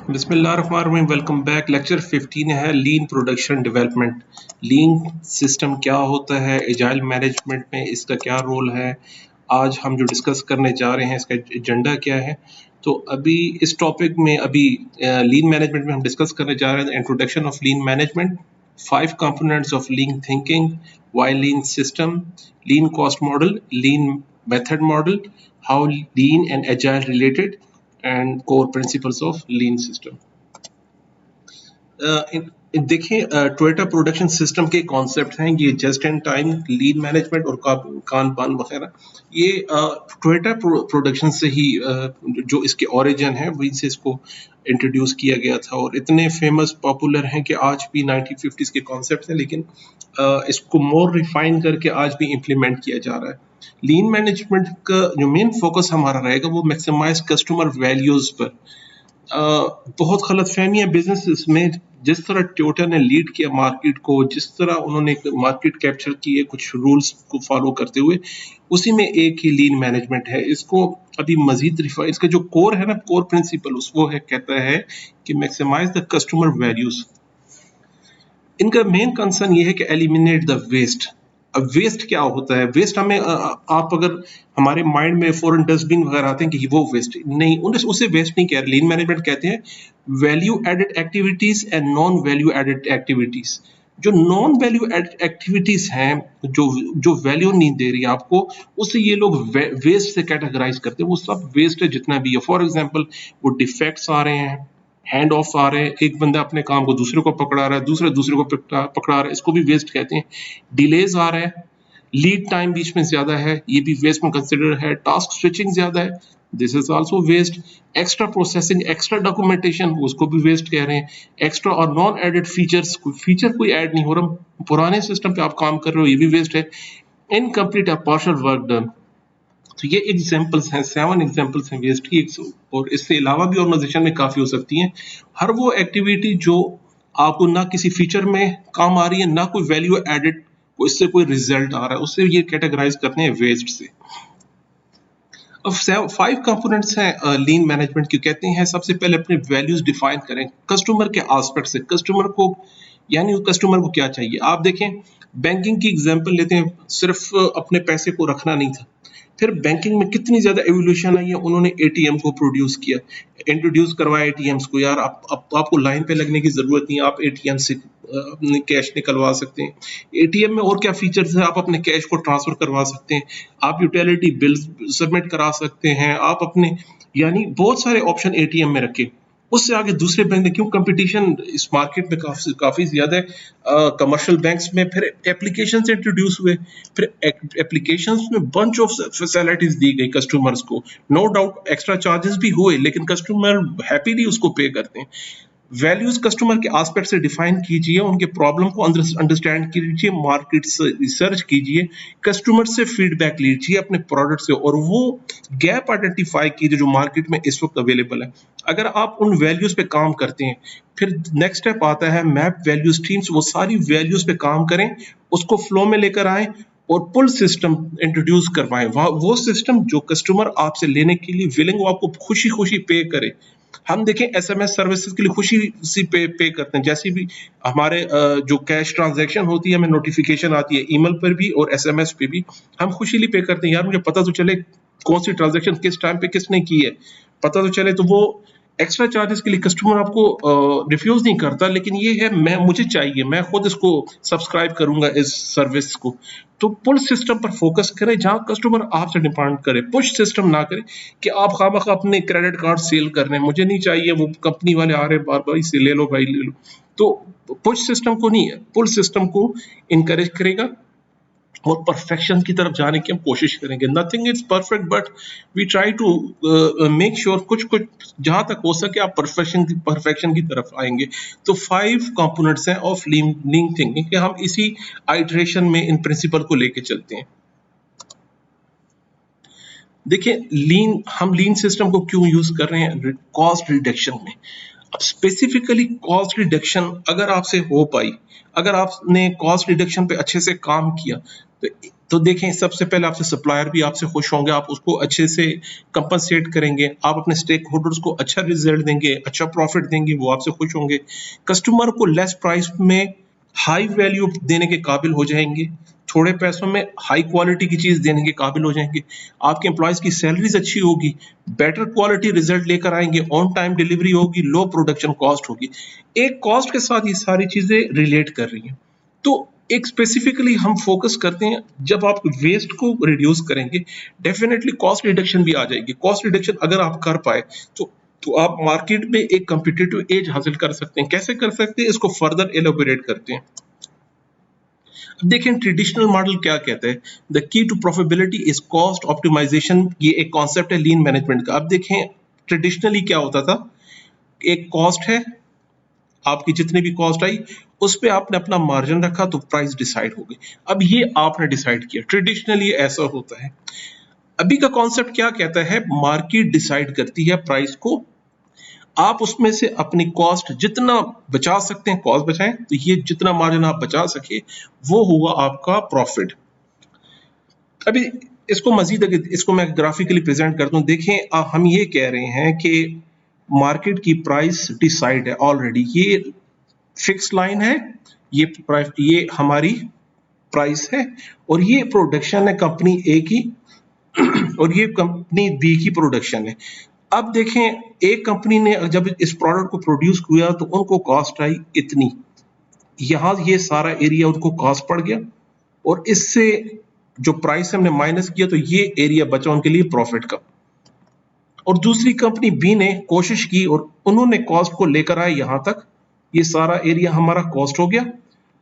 बिस्मिल्लाहिर्रहमानिर्रहीम। Welcome back. Lecture 15 है लीन production development. लीन system क्या होता है, एजाइल मैनेजमेंट में इसका क्या रोल है। आज हम जो डिस्कस करने जा रहे हैं इसका एजेंडा क्या है। तो अभी इस टॉपिक में लीन मैनेजमेंट में हम डिस्कस करने जा रहे हैं introduction of lean management, 5 components of lean thinking, why lean system, lean cost model, lean method model, how lean and agile related and core principles of lean system. देखिए, Toyota production system के concept हैं ये just in time, lean management और Kanban वगैरह। ये Toyota production से ही जो इसके ओरिजिन है वहीं से इसको इंट्रोड्यूस किया गया था और इतने फेमस पॉपुलर हैं कि आज भी 1950s के कॉन्सेप्ट हैं, लेकिन इसको मोर रिफाइन करके आज भी इम्प्लीमेंट किया जा रहा है। लीन मैनेजमेंट का जो मेन फोकस हमारा रहेगा वो मैक्सिमाइज कस्टमर वैल्यूज पर। बहुत गलतफहमी है बिजनेस में। जिस तरह टोयोटा ने लीड किया मार्केट को, जिस तरह उन्होंने मार्केट कैप्चर किए कुछ रूल्स को फॉलो करते हुए, उसी में एक ही लीन मैनेजमेंट है। इसको अभी मजीद रिफाइन, इसका जो कोर है ना, कोर प्रिंसिपल वो है, कहता है कि मैक्सिमाइज द कस्टमर वैल्यूज। इनका मेन कंसर्न ये है कि एलिमिनेट द वेस्ट। अब वेस्ट क्या होता है? वेस्ट हमें आप अगर हमारे माइंड में फॉरन डस्टबिन वगैरह आते हैं कि वो वेस्ट नहीं, उसे वेस्ट नहीं कह रहे। लीन मैनेजमेंट कहते हैं value added activities and non value added activities. जो नॉन वैल्यू एडेड एक्टिविटीज हैं, जो वैल्यू नहीं दे रही आपको, उसे ये लोग वेस्ट से कैटेगराइज करते हैं। वो सब वेस्ट है जितना भी है। फॉर एग्जाम्पल, वो डिफेक्ट्स आ रहे हैं, हैंड ऑफ आ रहे हैं, एक बंदा अपने काम को दूसरे को पकड़ा रहा है, दूसरे को पकड़ा रहा है, इसको भी वेस्ट कहते हैं। डिलेज आ रहा है, लीड टाइम बीच में ज्यादा है, ये भी वेस्ट में कंसिडर है। टास्क स्विचिंग ज्यादा है, this is also waste. Extra processing, extra documentation, उसको भी वेस्ट कह रहे हैं। एक्स्ट्रा और नॉन एडेड फीचर्स, कोई ऐड नहीं हो रहा, पुराने सिस्टम पे आप काम कर रहे हो, ये भी वेस्ट है। इनकम्प्लीट और पार्शियल वर्क डन। तो ये एग्जाम्पल्स हैं, 7 एग्जाम्पल्स हैं वेस्ट की। और इससे अलावा भी ऑर्गेनाइजेशन में काफी हो सकती हैं। हर वो एक्टिविटी जो आपको ना किसी फीचर में काम आ रही है, ना कोई वैल्यू एडेड, इससे कोई रिजल्ट आ रहा है, उससे ये कैटेगराइज करते हैं वेस्ट से। अब 5 कंपोनेंट्स हैं लीन मैनेजमेंट की। कहते हैं सबसे पहले अपने वैल्यूज डिफाइन करें कस्टमर के एस्पेक्ट से। कस्टमर को, यानी कस्टमर को क्या चाहिए। आप देखें, बैंकिंग की एग्जांपल लेते हैं, सिर्फ अपने पैसे को रखना नहीं था। फिर बैंकिंग में कितनी ज्यादा एवोल्यूशन आई है। उन्होंने एटीएम को प्रोड्यूस किया, इंट्रोड्यूस करवाया एटीएम्स को। यार आपको लाइन पे लगने की जरूरत नहीं है, आप एटीएम से अपने कैश निकलवा सकते हैं। एटीएम में और क्या फीचर्स है, आप अपने कैश को ट्रांसफर करवा सकते हैं, आप यूटिलिटी बिल सबमिट करा सकते हैं, आप अपने, यानी बहुत सारे ऑप्शन एटीएम में रखे। उससे आगे दूसरे बैंक ने, क्यों कंपटीशन इस मार्केट में काफी ज्यादा है। कमर्शियल बैंक्स में फिर एप्लीकेशंस इंट्रोड्यूस हुए, फिर एप्लीकेशंस में बंच ऑफ फैसिलिटीज दी गई कस्टमर्स को। नो डाउट एक्स्ट्रा चार्जेस भी हुए, लेकिन कस्टमर हैप्पीली उसको पे करते हैं। वैल्यूज कस्टमर के एस्पेक्ट से डिफाइन कीजिए, उनके प्रॉब्लम को अंडरस्टैंड कीजिए, मार्केट से रिसर्च कीजिए, कस्टमर से फीडबैक लीजिए अपने प्रोडक्ट से, और वो गैप आइडेंटिफाई कीजिए जो मार्केट में इस वक्त अवेलेबल है। अगर आप उन वैल्यूज पे काम करते हैं, फिर नेक्स्ट स्टेप आता है मैप वैल्यू स्ट्रीम्स। वो सारी वैल्यूज पे काम करें, उसको फ्लो में लेकर आए और पुल सिस्टम इंट्रोड्यूस करवाएं। वो सिस्टम जो कस्टमर आपसे लेने के लिए विलिंग, वो आपको खुशी खुशी पे करे। हम देखें एसएमएस सर्विसेज के लिए खुशी सी पे करते हैं। जैसे भी हमारे जो कैश ट्रांजैक्शन होती है, हमें नोटिफिकेशन आती है ईमेल पर भी और एसएमएस पे भी, हम खुशीली पे करते हैं। यार मुझे पता तो चले कौन सी ट्रांजैक्शन किस टाइम पे किसने की है, पता तो चले। तो वो एक्स्ट्रा चार्जेस के लिए कस्टमर आपको रिफ्यूज नहीं करता, लेकिन ये है मुझे चाहिए, मैं खुद इसको सब्सक्राइब करूंगा इस सर्विस को। तो पुल सिस्टम पर फोकस करें जहां कस्टमर आपसे डिमांड करे। पुश सिस्टम ना करें कि आप खामखा अपने क्रेडिट कार्ड सेल कर रहे हैं, मुझे नहीं चाहिए, वो कंपनी वाले आ रहे हैं बार बार, इसे ले लो भाई ले लो। तो पुश सिस्टम को नहीं है, पुल सिस्टम को इनकरेज करेगा और परफेक्शन की तरफ जाने की हम कोशिश करेंगे। Nothing is perfect, but we try to make sure कुछ जहां तक हो सके आप परफेक्शन की तरफ आएंगे। तो 5 कंपोनेंट्स हैं ऑफ लीन थिंकिंग कि हम इसी आइटरेशन में इन प्रिंसिपल को लेके चलते हैं। देखिए, हम लीन सिस्टम को क्यों यूज कर रहे हैं? कॉस्ट रिडक्शन में। अब स्पेसिफिकली कॉस्ट रिडक्शन अगर आपसे हो पाई, अगर आपने कॉस्ट रिडक्शन पे अच्छे से काम किया, तो देखें, सबसे पहले आपसे सप्लायर भी आपसे खुश होंगे, आप उसको अच्छे से कंपनसेट करेंगे, आप अपने स्टेक होल्डर्स को अच्छा रिजल्ट देंगे, अच्छा प्रॉफिट देंगे, वो आपसे खुश होंगे। कस्टमर को लेस प्राइस में हाई वैल्यू देने के काबिल हो जाएंगे, थोड़े पैसों में हाई क्वालिटी की चीज देने के काबिल हो जाएंगे। आपके एम्प्लॉयज की सैलरीज अच्छी होगी, बेटर क्वालिटी रिजल्ट लेकर आएंगे, ऑन टाइम डिलीवरी होगी, लो प्रोडक्शन कॉस्ट होगी। एक कॉस्ट के साथ ये सारी चीजें रिलेट कर रही हैं। तो एक स्पेसिफिकली हम फोकस करते हैं, जब आप वेस्ट को रिड्यूस करेंगे डेफिनेटली कॉस्ट रिडक्शन भी आ जाएगी। कॉस्ट रिडक्शन अगर आप कर पाए तो आप मार्केट में एक कम्पिटिटिव एज हासिल कर सकते हैं। कैसे कर सकते हैं, इसको फर्दर एलोबरेट करते हैं। अब देखें ट्रेडिशनल मॉडल क्या कहता है, the key to profitability is cost optimisation. ये एक कॉन्सेप्ट है लीन मैनेजमेंट का। अब देखें ट्रेडिशनली क्या होता था, एक कॉस्ट है, आपकी जितनी भी कॉस्ट आई उस पे आपने अपना मार्जिन रखा तो प्राइस डिसाइड हो गई। अब ये आपने डिसाइड किया, ट्रेडिशनली ऐसा होता है। अभी का कॉन्सेप्ट क्या कहता है, मार्केट डिसाइड करती है प्राइस को, आप उसमें से अपनी कॉस्ट जितना बचा सकते हैं कॉस्ट बचाएं, तो ये जितना मार्जिन आप बचा सके वो होगा आपका प्रॉफिट। अभी इसको मजीद इसको मैं ग्राफिकली प्रेजेंट करता हूं। देखें हम ये कह रहे हैं कि मार्केट की प्राइस डिसाइड है ऑलरेडी, ये फिक्स लाइन है, ये हमारी प्राइस है, और ये प्रोडक्शन है कंपनी ए की और ये कंपनी बी की प्रोडक्शन है। अब देखें, एक कंपनी ने जब इस प्रोडक्ट को प्रोड्यूस किया तो उनको कॉस्ट आई इतनी, यहां ये सारा एरिया उनको कॉस्ट पड़ गया, और इससे जो प्राइस हमने माइनस किया तो ये एरिया बचा उनके लिए प्रॉफिट का। और दूसरी कंपनी बी ने कोशिश की और उन्होंने कॉस्ट को लेकर आए यहां तक, ये सारा एरिया हमारा कॉस्ट हो गया,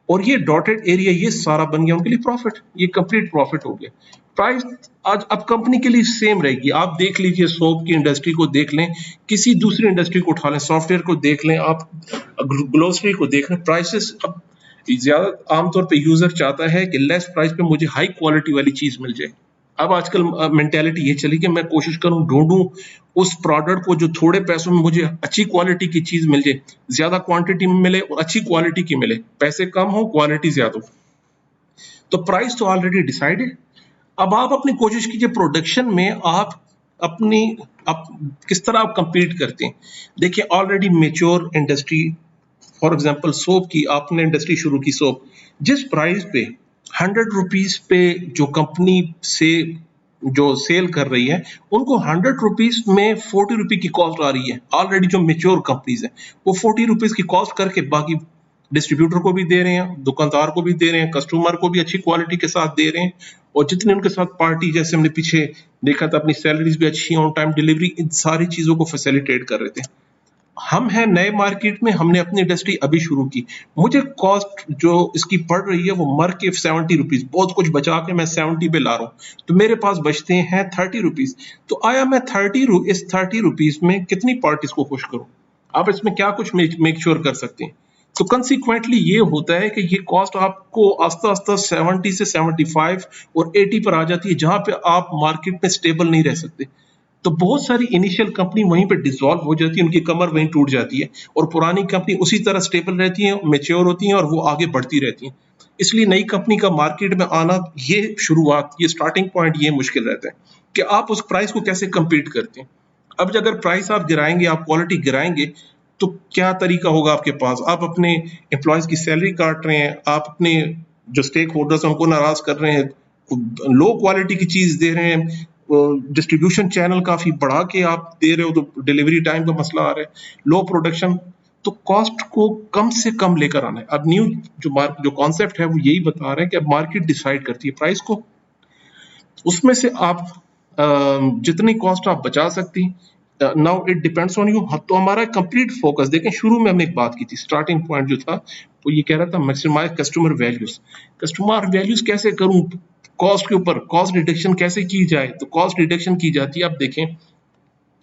और ये डॉटेड एरिया ये सारा बन गया उनके लिए प्रॉफिट, ये कंप्लीट प्रॉफिट हो गया। प्राइस आज अब कंपनी के लिए सेम रहेगी। आप देख लीजिए, सोप की इंडस्ट्री को देख लें, किसी दूसरी इंडस्ट्री को उठा लें, सॉफ्टवेयर को देख लें, आप ग्लोसरी को देख लें, प्राइसेस अब ज्यादा आमतौर पे यूजर चाहता है कि लेस प्राइस पे मुझे हाई क्वालिटी वाली चीज मिल जाए। अब आजकल मेंटेलिटी ये चली कि मैं कोशिश करूं ढूंढूं उस प्रोडक्ट को जो थोड़े पैसों में मुझे अच्छी क्वालिटी की चीज मिल जाए, ज्यादा क्वांटिटी में मिले और अच्छी क्वालिटी की मिले, पैसे कम हो क्वालिटी ज्यादा हो। तो प्राइस तो ऑलरेडी डिसाइड है। अब आप अपनी कोशिश कीजिए प्रोडक्शन में आप किस तरह आप कंपीट करते हैं। देखिए already mature industry, for example soap की आपने इंडस्ट्री शुरू की, सोप जिस प्राइस पे 100 रुपीज पे जो कंपनी से जो सेल कर रही है, उनको 100 रुपीज में 40 रुपी की कॉस्ट आ रही है। ऑलरेडी जो मेच्योर कंपनीज है वो 40 रुपीज की कॉस्ट करके बाकी डिस्ट्रीब्यूटर को भी दे रहे हैं, दुकानदार को भी दे रहे हैं, कस्टमर को भी अच्छी क्वालिटी के साथ दे रहे हैं, और जितने उनके साथ पार्टी, जैसे हमने पीछे देखा था, अपनी सैलरीज भी अच्छी, ऑन टाइम डिलीवरी, इन सारी चीजों को फैसिलिटेट कर रहे थे। हम हैं नए मार्केट में, हमने अपनी इंडस्ट्री अभी शुरू की, मुझे कॉस्ट जो इसकी पड़ रही है वो मर के 70 रुपीज, बहुत कुछ बचा के मैं 70 पे ला रहा हूँ, तो मेरे पास बचते हैं 30 रुपीज। तो आया मैं इस 30 रुपीज में कितनी पार्टीज को खुश करूं? आप इसमें क्या कुछ मेक श्योर कर सकते हैं? तो कंसिक्वेंटली ये होता है कि ये कॉस्ट आपको आस्ता आस्ता 70 से 75 और 80 पर आ जाती है, जहां पे आप मार्केट में स्टेबल नहीं रह सकते। तो बहुत सारी इनिशियल कंपनी वहीं पे डिसॉल्व हो जाती है, उनकी कमर वहीं टूट जाती है, और पुरानी कंपनी उसी तरह स्टेबल रहती है, मेच्योर होती हैं और वो आगे बढ़ती रहती हैं। इसलिए नई कंपनी का मार्केट में आना, ये शुरुआत, ये स्टार्टिंग पॉइंट ये मुश्किल रहता है कि आप उस प्राइस को कैसे कंपीट करते हैं। अब अगर प्राइस आप गिराएंगे, आप क्वालिटी गिराएंगे, तो क्या तरीका होगा आपके पास? आप अपने एम्प्लॉयज की सैलरी काट रहे हैं, आप अपने जो स्टेक होल्डर्स हैं उनको नाराज कर रहे हैं, लो क्वालिटी की चीज दे रहे हैं, डिस्ट्रीब्यूशन चैनल काफी बढ़ा के आप दे रहे हो, तो डिलीवरी टाइम का मसला आ रहा है, लो प्रोडक्शन। तो कॉस्ट को कम से कम लेकर आना है। अब न्यू जो कॉन्सेप्ट है वो यही बता रहे हैं कि अब मार्केट डिसाइड करती है प्राइस को, उसमें से आप जितनी कॉस्ट आप बचा सकती, now it depends on you. तो हमारा कंप्लीट फोकस देखें, शुरू में हमने एक बात की थी, स्टार्टिंग पॉइंट जो था वो ये कह रहा था maximise customer values. Customer values कैसे करूं? कॉस्ट के ऊपर कॉस्ट रिडक्शन कैसे की जाए? तो कॉस्ट रिडक्शन की जाती है। अब देखें,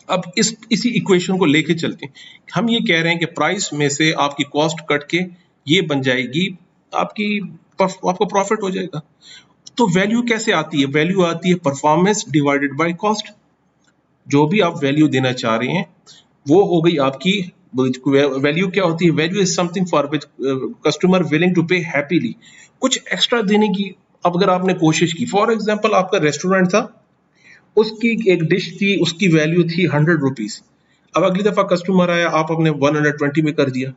अब इसी इक्वेशन को लेके चलते हैं। हम ये कह रहे हैं कि प्राइस में से आपकी कॉस्ट कट के ये बन जाएगी आपको प्रॉफिट हो जाएगा। तो वैल्यू कैसे आती है? वैल्यू आती है परफॉर्मेंस डिवाइडेड बाय कॉस्ट। जो भी आप वैल्यू देना चाह रहे हैं वो हो गई आपकी वैल्यू। क्या होती है? Value is something for which customer willing to pay happily. कुछ एक्स्ट्रा देने की अब अगर आपने कोशिश की, फॉर एग्जाम्पल आपका रेस्टोरेंट था, उसकी एक डिश थी, उसकी वैल्यू थी 100 रुपीज। अब अगली दफा कस्टमर आया, आप अपने 120 में कर दिया।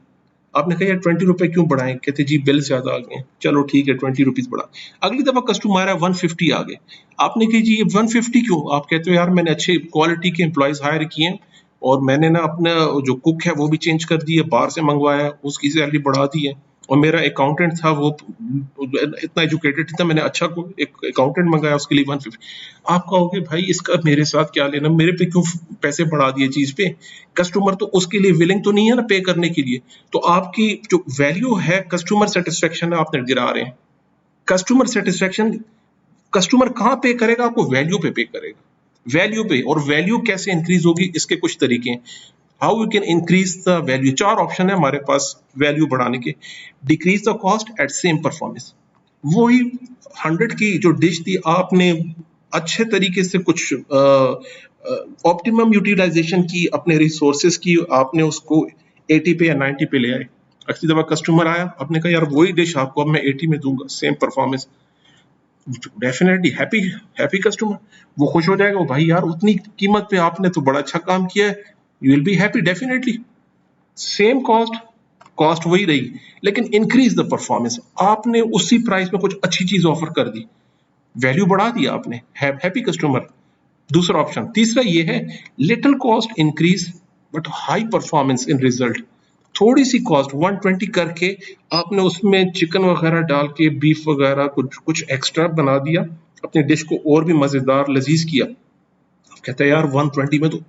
आपने कहा यार 20 रुपए क्यों बढ़ाएं? कहते जी बिल ज्यादा आ गए। चलो ठीक है 20 रुपीज बढ़ा। अगली दफा कस्टमर आया 150 आ गए। आपने कहा जी ये 150 क्यों? आप कहते हो यार मैंने अच्छे क्वालिटी के एम्प्लॉयज हायर किए हैं और मैंने ना अपना जो कुक है वो भी चेंज कर दिया, बाहर से मंगवाया, उसकी सैलरी बढ़ा दी है। और मेरा अकाउंटेंट था वो इतना एजुकेटेड था, मैंने अच्छा एक अकाउंटेंट मंगाया, उसके लिए 150। आप कहोगे भाई इसका मेरे साथ क्या लेना, मेरे पे क्यों पैसे बढ़ा दिए चीज पे? कस्टमर तो उसके लिए विलिंग तो नहीं है ना पे करने के लिए। तो आपकी जो वैल्यू है कस्टमर सेटिस्फेक्शन है, आप गिरा रहे हैं। कस्टमर सेटिस्फेक्शन, कस्टमर कहाँ पे करेगा? आपको वैल्यू पे करेगा, वैल्यू पे। और वैल्यू कैसे इंक्रीज होगी, इसके कुछ तरीके हैं। How you can increase the value? चार ऑप्शन है हमारे पास वैल्यू बढ़ाने के। Decrease the cost at same performance. वही 100 की जो डिश थी, आपने अच्छे तरीके से कुछ ऑप्टिमम यूटिलाइजेशन की अपने रिसोर्सेज की, आपने उसको 80 पे या 90 पे ले आए। अगली दफा कस्टमर आया, आपने कहा यार वही डिश आपको अब मैं 80 में दूंगा, same performance. Definitely happy, happy customer, वो खुश हो जाएगा, वो भाई यार उतनी कीमत पे आपने तो बड़ा अच्छा काम किया है, you will be happy definitely. Same cost, cost वही रही लेकिन इंक्रीज द परफॉर्मेंस, आपने उसी प्राइस में कुछ अच्छी चीज ऑफर कर दी, वैल्यू बढ़ा दिया आपने, हैप्पी कस्टमर। दूसरा ऑप्शन। तीसरा ये है little cost increase but high performance in result. थोड़ी सी कॉस्ट 120 करके आपने उसमें चिकन वगैरह डाल के, बीफ वगैरह कुछ कुछ एक्स्ट्रा बना दिया, अपनी डिश को और भी मजेदार लजीज किया। कहते हैं यार 120 में तो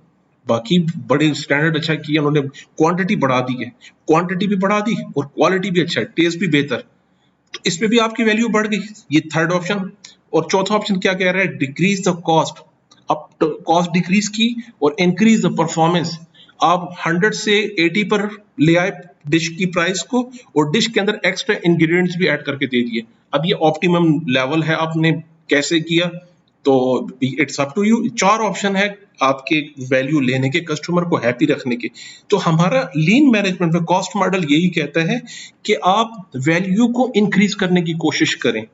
बाकी बड़े स्टैंडर्ड अच्छा किया उन्होंने, क्वांटिटी बढ़ा दी है, क्वांटिटी भी बढ़ा दी और क्वालिटी भी अच्छा है, टेस्ट भी बेहतर, तो इसमें भी आपकी वैल्यू बढ़ गई। ये थर्ड ऑप्शन। और चौथा ऑप्शन क्या कह रहा है? Decrease the cost. अब कॉस्ट डिक्रीज की और इंक्रीज द परफॉर्मेंस। आप 100 से 80 पर ले आए डिश की प्राइस को, और डिश के अंदर एक्स्ट्रा इंग्रेडिएंट्स भी ऐड करके दे दिए। अब ये ऑप्टिमम लेवल है, आपने कैसे किया तो इट्स अप टू यू। चार ऑप्शन है आपके वैल्यू लेने के, कस्टमर को हैप्पी रखने के। तो हमारा लीन मैनेजमेंट में कॉस्ट मॉडल यही कहता है कि आप वैल्यू को इंक्रीज करने की कोशिश करें।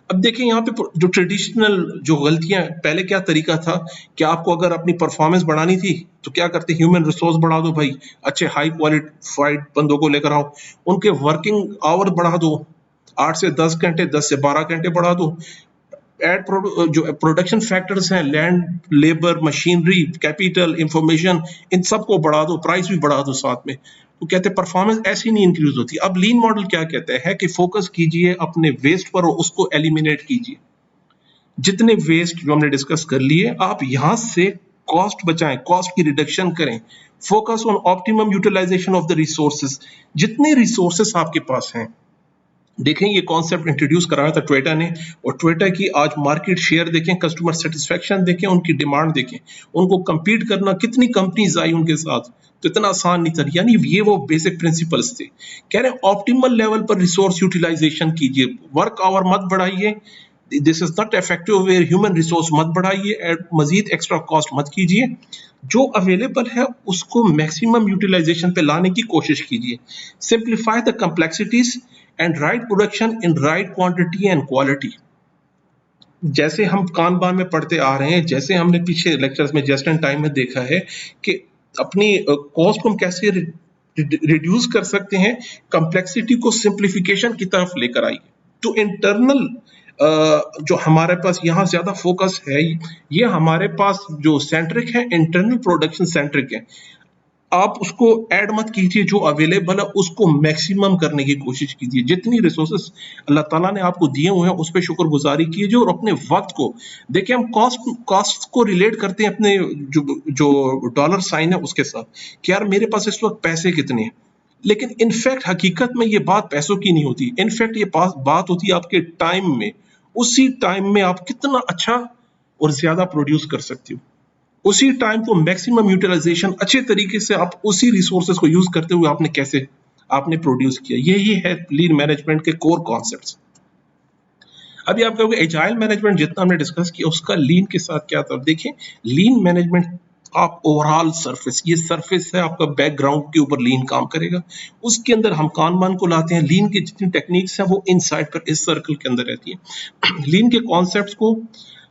अब देखें यहाँ पे जो ट्रेडिशनल जो गलतियां, पहले क्या तरीका था कि आपको अगर अपनी परफॉर्मेंस बढ़ानी थी तो क्या करते, ह्यूमन रिसोर्स बढ़ा दो भाई, अच्छे हाई क्वालिफाइड बंदों को लेकर आओ, उनके वर्किंग आवर बढ़ा दो, 8 से 10 घंटे, 10 से 12 घंटे बढ़ा दो। एड जो प्रोडक्शन फैक्टर्स हैं, land, labour, machinery, capital, information, इन सबको बढ़ा दो, प्राइस भी बढ़ा दो साथ में। तो कहते हैं परफॉर्मेंस ऐसी नहीं इंक्रीज होती। अब लीन मॉडल क्या कहता है कि फोकस कीजिए अपने वेस्ट पर और उसको एलिमिनेट कीजिए। जितने वेस्ट जो हमने डिस्कस कर लिए, आप यहां से कॉस्ट बचाएं, कॉस्ट की रिडक्शन करें। Focus on optimum utilisation of the resources. जितने रिसोर्सेज आपके पास हैं, देखें ये कॉन्सेप्ट इंट्रोड्यूस कराया था टोयोटा ने, और टोयोटा की आज मार्केट शेयर देखें, कस्टमर सेटिस्फेक्शन देखें, उनकी डिमांड देखें, उनको compete करना, कितनी कंपनीज आई उनके साथ, तो इतना आसान नहीं था। यानी ये वो बेसिक प्रिंसिपल्स थे। कह रहे हैं ऑप्टिमल लेवल पर रिसोर्स यूटिलाइजेशन कीजिए, वर्क आवर मत बढ़ाइए, this is not effective where, human resource मत बढ़ाइए, मजीद एक्स्ट्रा कॉस्ट मत कीजिए, जो अवेलेबल है उसको मैक्सिमम यूटिलाइजेशन पे लाने की कोशिश कीजिए। Simplify the complexities and right production in right quantity and quality. जैसे हम कान बान में पढ़ते आ रहे हैं, जैसे हमने पीछे लेक्चर्स में जस्ट इन टाइम में देखा है कि अपनी कॉस्ट को हम कैसे रिड्यूस कर सकते हैं, कम्प्लेक्सिटी को सिंप्लीफिकेशन की तरफ लेकर आइए। तो इंटरनल जो हमारे पास यहाँ ज्यादा फोकस है, ये हमारे पास जो सेंट्रिक है, इंटरनल प्रोडक्शन सेंट्रिक है। आप उसको ऐड मत कीजिए, जो अवेलेबल है उसको मैक्सिमम करने की कोशिश कीजिए। जितनी रिसोर्सेस अल्लाह ताला ने आपको दिए हुए हैं उस पर शुक्रगुजारी कीजिए, और अपने वक्त को देखिए। हम कॉस्ट को रिलेट करते हैं अपने जो डॉलर साइन है उसके साथ कि यार मेरे पास इस वक्त पैसे कितने हैं, लेकिन इनफैक्ट हकीकत में ये बात पैसों की नहीं होती। इनफैक्ट ये बात होती है आपके टाइम में। उसी टाइम में आप कितना अच्छा और ज्यादा प्रोड्यूस कर सकते हो, उसी टाइम को मैक्सिमम यूटिलाइजेशन, अच्छे तरीके से आप उसी रिसोर्सेज को यूज करते हुए आपने कैसे आपने प्रोड्यूस किया। यही है लीन मैनेजमेंट के कोर कॉन्सेप्ट्स। अभी आप कहोगे एजाइल मैनेजमेंट जितना हमने डिस्कस किया उसका लीन के साथ क्या था। देखिए लीन मैनेजमेंट आप ओवरऑल सरफेस, ये सरफेस है आपका, बैकग्राउंड के ऊपर लीन काम करेगा। उसके अंदर हम कानबान को लाते हैं। लीन की जितनी टेक्निक्स हैं वो इनसाइड पर इस सर्कल के अंदर रहती है। लीन के कॉन्सेप्ट्स को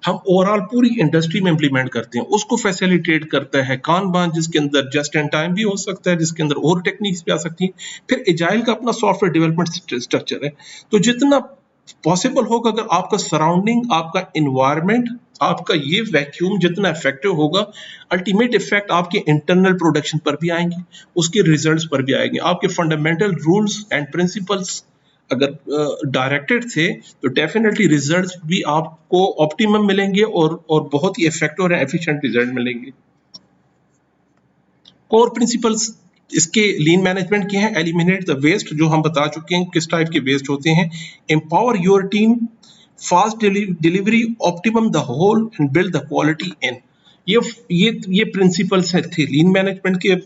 हम ओवरऑल पूरी इंडस्ट्री में इंप्लीमेंट करते हैं, उसको फैसिलिटेट करता है कानबान, जिसके अंदर जस्ट एंड टाइम भी हो सकता है, जिसके अंदर और टेक्निक्स भी आ सकती हैं। फिर एजाइल का अपना सॉफ्टवेयर डेवलपमेंट स्ट्रक्चर है। तो जितना पॉसिबल होगा, अगर आपका सराउंडिंग, आपका इन्वायरमेंट, आपका ये वैक्यूम जितना इफेक्टिव होगा, अल्टीमेट इफेक्ट आपके इंटरनल प्रोडक्शन पर भी आएंगे, उसके रिजल्ट्स पर भी आएंगे। आपके फंडामेंटल रूल्स एंड प्रिंसिपल्स अगर डायरेक्टेड थे तो डेफिनेटली रिजल्ट्स भी आपको ऑप्टिमम मिलेंगे और बहुत ही इफेक्टिव और एफिशिएंट रिजल्ट मिलेंगे। कोर प्रिंसिपल्स इसके लीन मैनेजमेंट के हैं। एलिमिनेट द वेस्ट, जो हम बता चुके हैं किस टाइप के वेस्ट होते हैं। Empower your team, fast delivery, optimum the whole and build the quality in. ये प्रिंसिपल्स थे लीन मैनेजमेंट के।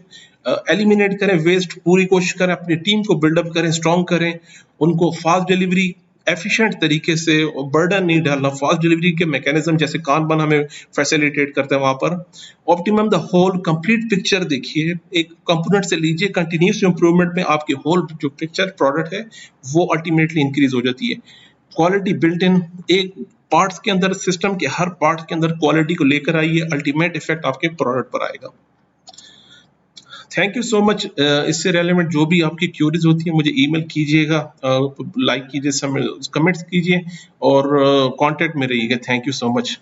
एलिमिनेट करें वेस्ट, पूरी कोशिश करें अपनी टीम को बिल्डअप करें, स्ट्रॉन्ग करें, उनको फास्ट डिलीवरी एफिशिएंट तरीके से, बर्डन नहीं डालना। फास्ट डिलीवरी के मैकेनिज्म जैसे कानबान हमें फैसिलिटेट करते हैं वहां पर। Optimum the whole, complete picture देखिए, एक कंपोनेंट से लीजिए, कंटिन्यूस इंप्रूवमेंट में आपकी होल जो पिक्चर प्रोडक्ट है वो अल्टीमेटली इंक्रीज हो जाती है। क्वालिटी बिल्ट इन, एक पार्ट्स के अंदर, सिस्टम के हर पार्ट के अंदर क्वालिटी को लेकर आइए, अल्टीमेट इफेक्ट आपके प्रोडक्ट पर आएगा। Thank you so much. इससे रेलेवेंट जो भी आपकी क्यूरीज होती है मुझे ईमेल कीजिएगा, लाइक कीजिए, कमेंट्स कीजिए और कांटेक्ट में रहिएगा। Thank you so much.